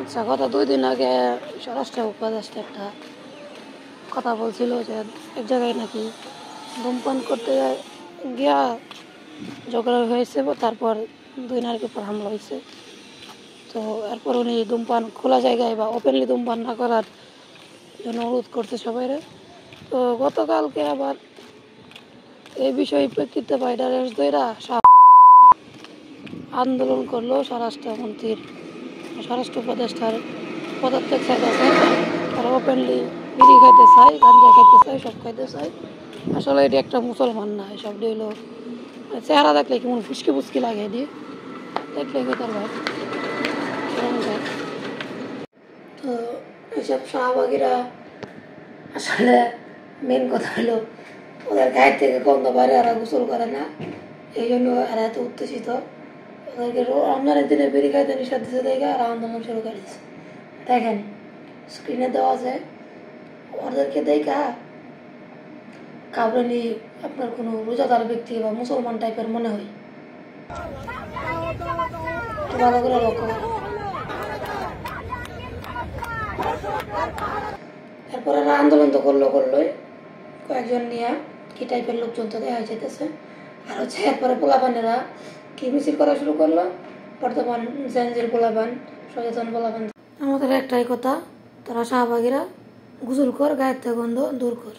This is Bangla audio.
আচ্ছা, গত 2 দিন আগে স্বরাষ্ট্র উপদেষ্টা একটা কথা বলছিল যে এক জায়গায় নাকি ধূমপান করতে গিয়া ঝগড়া হয়েছে, তারপর 2 নারীর উপর হামলা হয়েছে। তো এরপর উনি ধূমপান খোলা জায়গায় বা ওপেনলি ধূমপান না করার জন্য অনুরোধ করছে সবাই। তো গতকালকে আবার এই বিষয়ে প্রেক্ষিতে ভাইডারের দইরা আন্দোলন করলো স্বরাষ্ট্র উপদেষ্টার পদত্যাগ চাইতেছে। তারা ওপেনলি বিড়ি খাইতে চায়, গাঞ্জা খাইতে চায়, সব খাইতে চায়। আসলে এটি একটা মুসলমান না, এসব হইলো চেহারা দেখলে কেমন ফুসকি ফুসকি লাগে, এটি দেখলে তার ভাই। তো এইসব শাহবাগীরা আসলে মেন কথা হলো ওদের গায়ের থেকে গন্ধ বাইরে, এরা গোসল করে না, এই জন্য এরা এত উত্তেজিত। ওদেরকে রমজানের দিনে বিড়ি খাইতে নিষেধ দিতে দেখে আর আন্দোলন শুরু করে দিচ্ছে। দেখেন স্ক্রিনে দেওয়া আছে, ওদেরকে দেখা কাবরানি আপনার কোনো রোজাদার ব্যক্তি বা মুসলমান টাইপের মনে হয়। ভালো করে লক্ষ্য করেন। এরপরে আন্দোলন তো করলোই কয়েকজন নিয়ে, কি টাইপের লোকজন তো দেখা যেতেছে। আর হচ্ছে এরপরে পোলাপানেরা কি মিছিল করা শুরু করলো, বর্তমান জেনজির পোলাপান, সচেতন পোলাপান। আমাদের একটাই কথা, তারা শাহবাগীরা গোসল কর, গায়ের থেকে গন্ধ দূর কর।